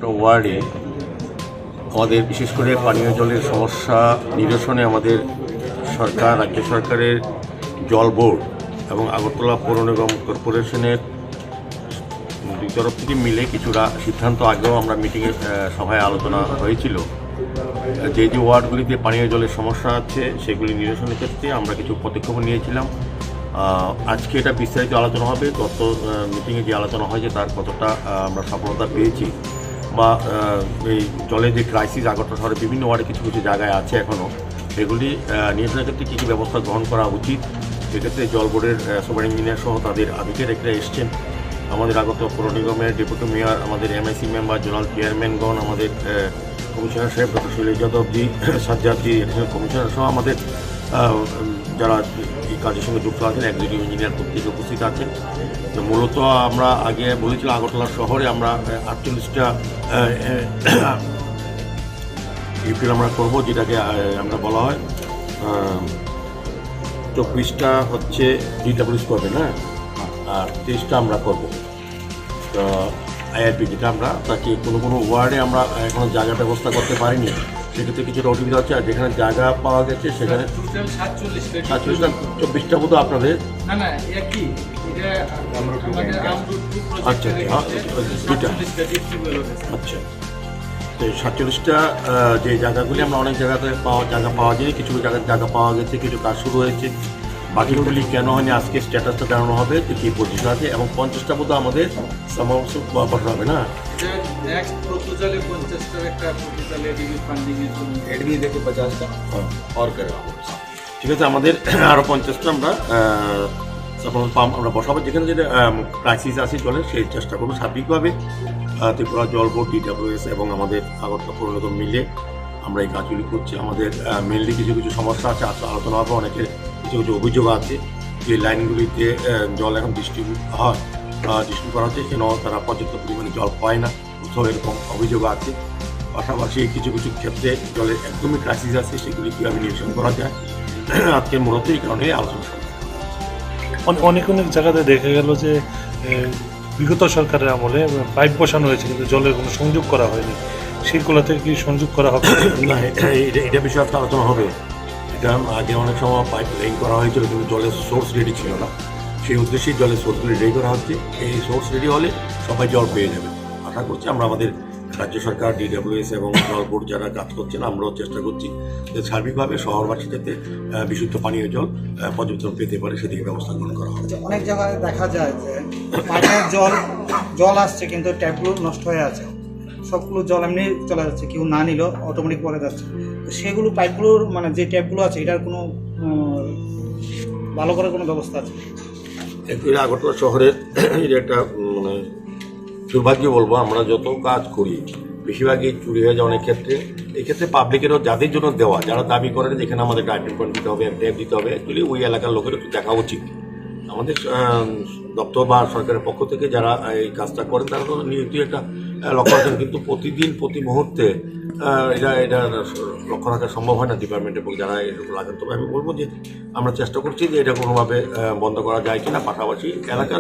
ওয়ার্ডে আমাদের বিশেষ করে পানীয় জলের সমস্যা নিরসনে আমাদের সরকার, রাজ্য সরকারের জল বোর্ড এবং আগরতলা পৌর নিগম কর্পোরেশনের দুই তরফ থেকে মিলে কিছুটা সিদ্ধান্ত আগেও আমরা মিটিংয়ে সভায় আলোচনা হয়েছিল। যে যে ওয়ার্ডগুলিতে পানীয় জলের সমস্যা আছে সেগুলি নিরসনের ক্ষেত্রে আমরা কিছু পদক্ষেপ নিয়েছিলাম। আজকে এটা বিস্তারিত আলোচনা হবে। গত মিটিংয়ে যে আলোচনা হয়েছে তার কতটা আমরা সফলতা পেয়েছি বা এই জলের যে ক্রাইসিস আগরতলা শহরে বিভিন্ন ওয়ার্ডে কিছু কিছু জায়গায় আছে এখনও, সেগুলি নিরসনের ক্ষেত্রে কী কী ব্যবস্থা গ্রহণ করা উচিত, সেক্ষেত্রে জল বোর্ডের সুপার ইঞ্জিনিয়ার সহ তাদের আধিকারিকরা এসছেন। আমাদের আগরতলা পৌর নিগমের ডেপুটি মেয়র, আমাদের এমআইসি মেম্বার, জোনাল চেয়ারম্যানগণ, আমাদের কমিশনার সাহেব ডক্টর শৈলেশ যাদবজি, সাজ্জাদজি, এডিশনাল কমিশনার সহ আমাদের যারা এই কাজের সঙ্গে যুক্ত আছেন, এক্সিকিউটিভ ইঞ্জিনিয়ার প্রত্যেকে উপস্থিত আছেন। তো মূলত আমরা আগে বলেছিলাম আগরতলা শহরে আমরা 48টা ইউপিএল আমরা করবো, যেটাকে আমরা বলা হয় 24টা হচ্ছে ডিডব্লিউএস করবে না, আর 23টা আমরা করবো। তো আইআরপি যেটা আমরা তাকে কোনো ওয়ার্ডে আমরা এখনো জায়গা ব্যবস্থা করতে পারিনি, সেক্ষেত্রে কিছুটা অসুবিধা হচ্ছে। আর যেখানে জায়গা পাওয়া গেছে সেখানে 47টা 24টা মতো আপনাদের আচ্ছা আচ্ছা। তো 47টা যে জায়গাগুলি আমরা অনেক জায়গাতে জায়গা পাওয়া যায়, কিছু জায়গা পাওয়া গেছে, কিছু কাজ শুরু হয়েছে। বাকিগুলি কেন হয়নি আজকে স্ট্যাটাসটা জানানো হবে যে কী পজিশন আছে, এবং 50টা মতো আমাদের সমাবেশ পাঠানো হবে না। ঠিক আছে, আমাদের আরও 50টা আমরা সাপোজ পাম্প আমরা বসাবো, যেখানে যেটা ক্রাইসিস আছে জলের সেই চেষ্টা করবো সার্বিকভাবে। ত্রিপুরা জল বোর্ড, ডিডব্লিউএস এবং আমাদের আগরতলা পৌর নিগম মিলে আমরা এই কাজগুলি করছি। আমাদের মেনলি কিছু কিছু সমস্যা আছে, আলোচনা হবে। অনেকের কিছু কিছু অভিযোগ আছে যে লাইনগুলিতে জল এখন ডিস্ট্রিবিউট করা হচ্ছে, কেন তারা পর্যাপ্ত পরিমাণে জল পায় না, কোথাও এরকম অভিযোগ আছে। পাশাপাশি কিছু কিছু ক্ষেত্রে জলের একদমই ক্রাইসিস আছে, সেগুলি কীভাবে নিরসন করা যায় আজকে মূলত এই কারণে আলোচনা করব। অনেক জায়গাতে দেখা গেল যে বিগত সরকারের আমলে পাইপ বসানো হয়েছে কিন্তু জলের কোনো সংযোগ করা হয়নি, সেইগুলোতে কি সংযোগ করা হবে না? এটা বিষয়ে একটা আলোচনা হবে। এটা আগে অনেক সময় পাইপ লাইন করা হয়েছিল কিন্তু জলের সোর্স রেডি ছিল না, সেই উদ্দেশ্যেই জলের সোর্সগুলি রেডি করা হচ্ছে। এই সোর্স রেডি হলে সবাই জল পেয়ে যাবে। আশা করছি আমরা আমাদের রাজ্য সরকার, ডিডব্লিউএস এবং জল বোর্ড যারা কাজ করছেন, আমরাও চেষ্টা করছি যে সার্বিকভাবে শহরবাসী যাতে বিশুদ্ধ পানীয় জল পর্যাপ্ত পেতে পারে সেদিকে ব্যবস্থা গ্রহণ করা হবে। অনেক জায়গায় দেখা যায় যে পানীয় জল আসছে কিন্তু ট্যাপগুলো নষ্ট হয়ে আছে, সবগুলো জল এমনি চলে যাচ্ছে, কেউ না নিলেও অটোমেটিক পরে যাচ্ছে। তো সেগুলো পাইপগুলোর মানে যে ট্যাপগুলো আছে এটার কোনো ভালো করে কোনো ব্যবস্থা আছে? অ্যাকচুয়ালি আগরতলা শহরের এটা একটা মানে দুর্ভাগ্য বলবো, আমরা যত কাজ করি বেশিরভাগই চুরি হয়ে যায় অনেক ক্ষেত্রে। এই ক্ষেত্রে পাবলিকেরও যাদের জন্য দেওয়া, যারা দাবি করেন যেখানে আমাদের আইটেম পয়েন্ট দিতে হবে, ট্যাপ দিতে হবে, অ্যাকচুয়ালি ওই এলাকার লোকের একটু দেখা উচিত। আমাদের দপ্তর বা সরকারের পক্ষ থেকে যারা এই কাজটা করেন তারা তো নিয়মিত একটা লক্ষ্য রাখেন, কিন্তু প্রতিদিন প্রতি মুহূর্তে এটা লক্ষ্য রাখা সম্ভব হয় না ডিপার্টমেন্টের পক্ষে যারা এরকম লাগান। তবে আমি বলবো যে আমরা চেষ্টা করছি যে এটা কোনোভাবে বন্ধ করা যায় কিনা, পাশাপাশি এলাকার